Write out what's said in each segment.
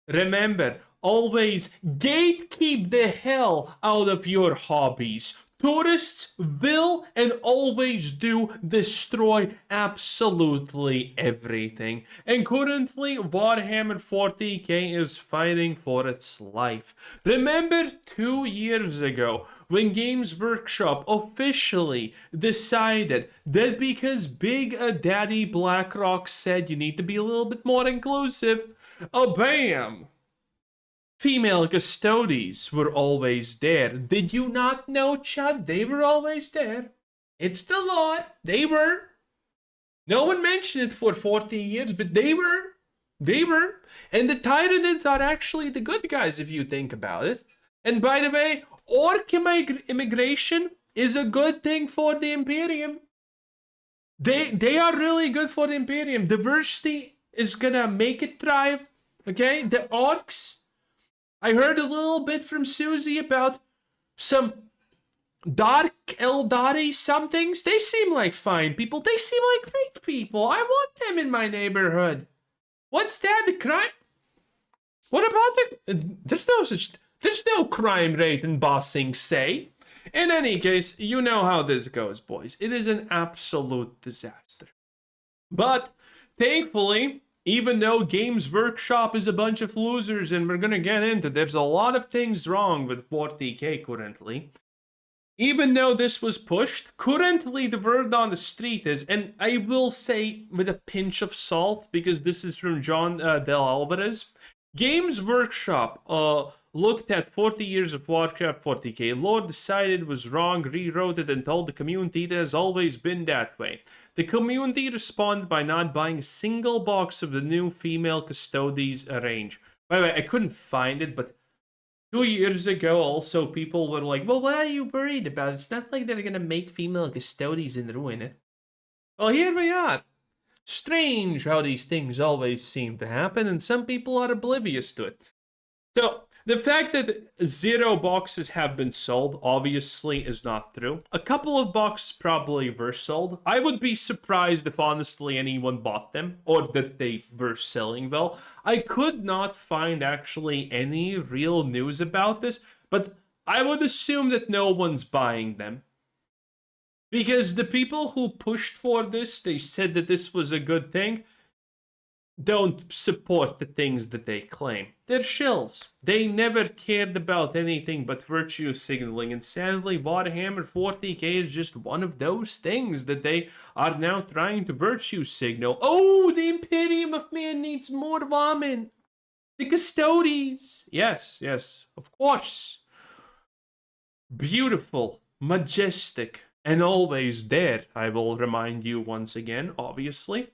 Remember, always gatekeep the hell out of your hobbies. Tourists will and always do destroy absolutely everything. And currently, Warhammer 40k is fighting for its life. Remember 2 years ago when Games Workshop officially decided that because Big Daddy BlackRock said you need to be a little bit more inclusive, bam! Female custodes were always there. Did you not know, Chad? They were always there. It's the law. They were. No one mentioned it for 40 years, but they were. They were. And the Tyranids are actually the good guys if you think about it. And by the way, orc immigration is a good thing for the Imperium. They are really good for the Imperium. Diversity is gonna make it thrive. Okay? The orcs. I heard a little bit from Susie about some dark Eldari somethings. They seem like fine people. They seem like great people. I want them in my neighborhood. What's that? The crime? What about the... There's no crime rate in Bossing, say. In any case, you know how this goes, boys. It is an absolute disaster. But, thankfully... even though Games Workshop is a bunch of losers and we're gonna get into, there's a lot of things wrong with 40k currently. Even though this was pushed, currently the word on the street is, and I will say with a pinch of salt, because this is from John Del Alvarez, Games Workshop looked at 40 years of Warcraft 40k lore, decided it was wrong, rewrote it, and told the community it has always been that way. The community responded by not buying a single box of the new female custodes range. By the way, I couldn't find it, but 2 years ago also people were like, well, what are you worried about? It's not like they're gonna make female custodes and ruin it. Well, here we are. Strange how these things always seem to happen, and some people are oblivious to it. So, the fact that 0 boxes have been sold obviously is not true. A couple of boxes probably were sold. I would be surprised if honestly anyone bought them or that they were selling well. I could not find actually any real news about this, but I would assume that no one's buying them. Because the people who pushed for this, they said that this was a good thing, don't support the things that they claim. They're shills. They never cared about anything but virtue signaling, and sadly Warhammer 40k is just one of those things that they are now trying to virtue signal. Oh, the Imperium of Man needs more vomit. The custodes. Yes, of course. Beautiful, majestic, and always there, I will remind you once again, obviously.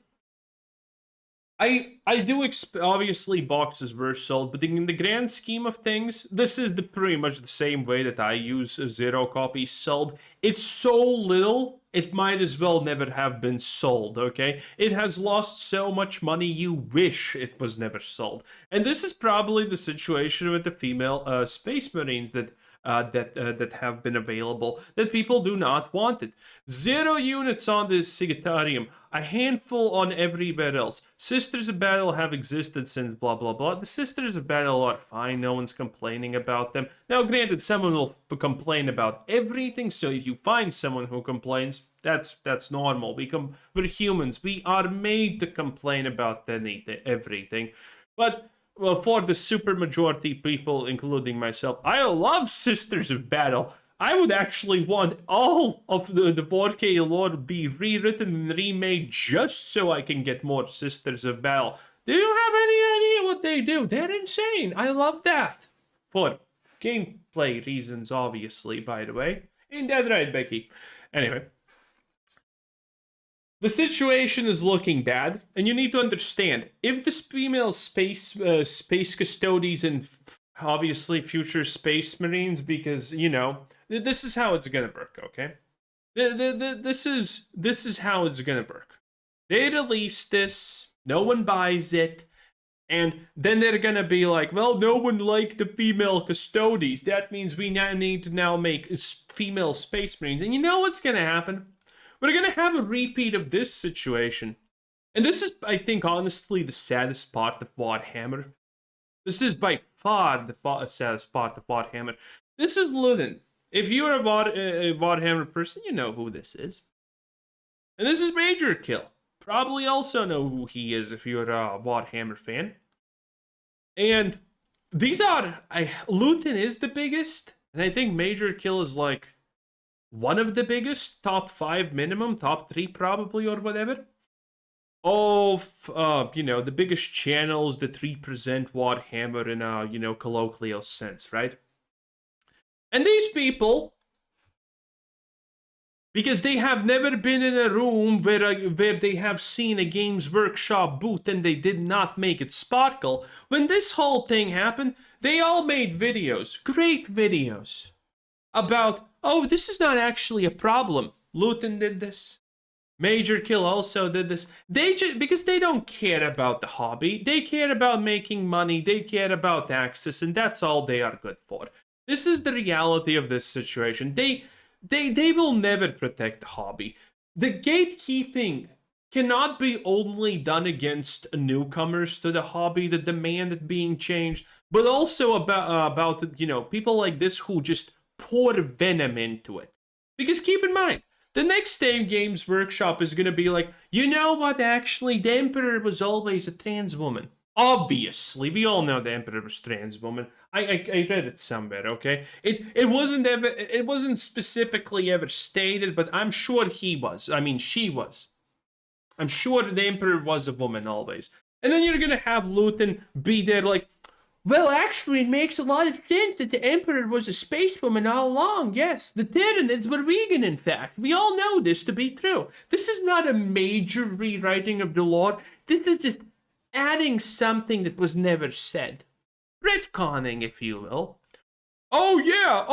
I do obviously boxes were sold, but in the grand scheme of things, this is pretty much the same way that I use 0 copies sold. It's so little, it might as well never have been sold, okay? It has lost so much money, you wish it was never sold. And this is probably the situation with the female Space Marines that have been available, that people do not want it. 0 units on this Sigatarium, a handful on everywhere else. Sisters of Battle have existed since blah blah blah. The Sisters of Battle are fine, no one's complaining about them. Now granted, someone will complain about everything, so if you find someone who complains, that's normal. We're humans, we are made to complain about everything. But well, for the super majority people, including myself, I love Sisters of Battle. I would actually want all of the 4K lore be rewritten and remade just so I can get more Sisters of Battle. Do you have any idea what they do? They're insane. I love that. For gameplay reasons, obviously, by the way. Ain't that right, Becky? Anyway. The situation is looking bad, and you need to understand, if this female space custodes and obviously future space marines, because, you know, this is how it's gonna work, okay? This is how it's gonna work. They release this, no one buys it, and then they're gonna be like, well, no one liked the female custodes. That means we now need to make female space marines. And you know what's gonna happen? We're gonna have a repeat of this situation. And this is, I think, honestly, the saddest part of Warhammer. This is by far the saddest part of Warhammer. This is Ludin. If you're a Warhammer person, you know who this is. And this is Majorkill. Probably also know who he is if you're a Warhammer fan. And these are... Luton is the biggest. And I think Majorkill is like one of the biggest. Top 5 minimum. Top 3 probably or whatever. Of, the biggest channels that represent Warhammer in a, colloquial sense, right? And these people, because they have never been in a room where they have seen a Games Workshop booth and they did not make it sparkle, when this whole thing happened, they all made videos, great videos, about, oh, this is not actually a problem. Luton did this. Majorkill also did this. Because they don't care about the hobby. They care about making money. They care about access, and that's all they are good for. This is the reality of this situation. They will never protect the hobby. The gatekeeping cannot be only done against newcomers to the hobby, the demand it being changed, but also about people like this who just pour venom into it. Because keep in mind, the next day Games Workshop is going to be like, you know what, actually, the Emperor was always a trans woman. Obviously, we all know the Emperor was trans woman. I read it somewhere, okay? It wasn't specifically ever stated, but I'm sure he was. I mean, she was. I'm sure the Emperor was a woman always. And then you're going to have Luton be there like, well, actually, it makes a lot of sense that the Emperor was a space woman all along. Yes, the Tyranids were vegan, in fact. We all know this to be true. This is not a major rewriting of the lore. This is just adding something that was never said. Retconning, if you will. Oh yeah.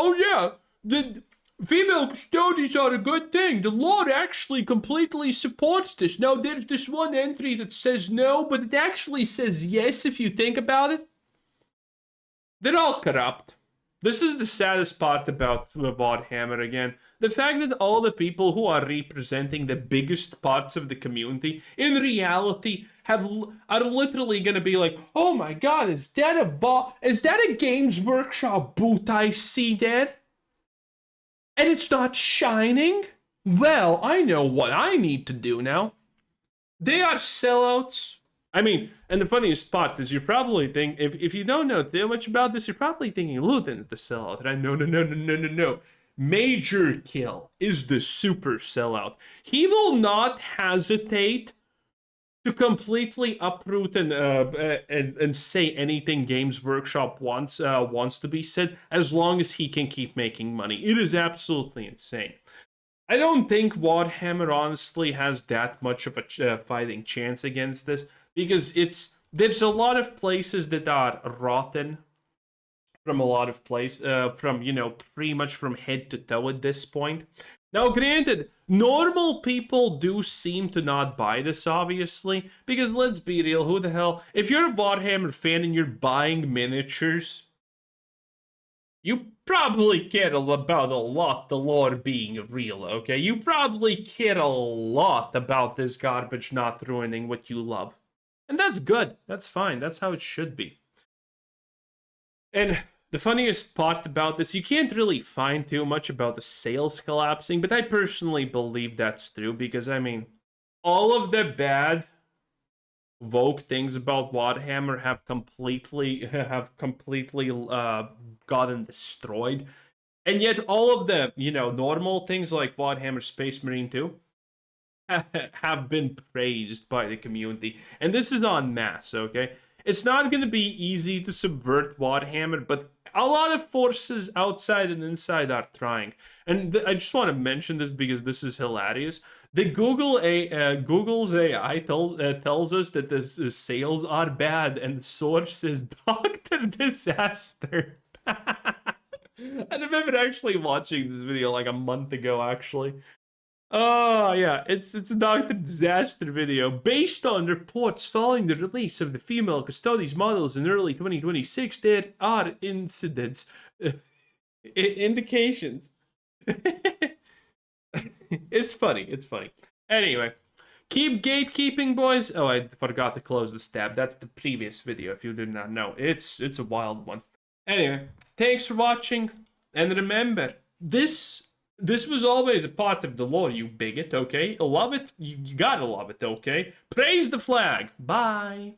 The female custodes are a good thing. The lore actually completely supports this. Now, there's this one entry that says no, but it actually says yes if you think about it. They're all corrupt. This is the saddest part about Warhammer again. The fact that all the people who are representing the biggest parts of the community, in reality, are literally going to be like, oh my god, is that a Games Workshop booth I see there? And it's not shining? Well, I know what I need to do now. They are sellouts. I mean, and the funniest part is you're probably thinking, if you don't know too much about this, you're probably thinking Luton's the sellout, right? No. Majorkill is the super sellout. He will not hesitate to completely uproot and say anything Games Workshop wants to be said, as long as he can keep making money. It is absolutely insane. I don't think Warhammer honestly has that much of a fighting chance against this. Because there's a lot of places that are rotten from a lot of pretty much from head to toe at this point. Now, granted, normal people do seem to not buy this, obviously, because let's be real, who the hell, if you're a Warhammer fan and you're buying miniatures, you probably care about a lot the lore being real, okay? You probably care a lot about this garbage not ruining what you love. And that's good. That's fine. That's how it should be. And the funniest part about this, you can't really find too much about the sales collapsing, but I personally believe that's true because, I mean, all of the bad woke things about Warhammer have completely gotten destroyed. And yet all of the, normal things like Warhammer Space Marine 2 have been praised by the community, and this is en masse, okay? It's not going to be easy to subvert Warhammer, but a lot of forces outside and inside are trying. And I just want to mention this because this is hilarious. The Google's AI tells us that the sales are bad, and the source is Dr. Disaster. I remember actually watching this video like a month ago, actually. Oh, yeah, it's a Dr. Disaster video based on reports following the release of the female custodes models in early 2026. There are indications. It's funny. Anyway, Keep gatekeeping, boys. Oh, I forgot to close this tab. That's the previous video, if you did not know. It's a wild one. Anyway, thanks for watching. And remember, this was always a part of the lore, you bigot, okay? Love it? You gotta love it, okay? Praise the flag. Bye.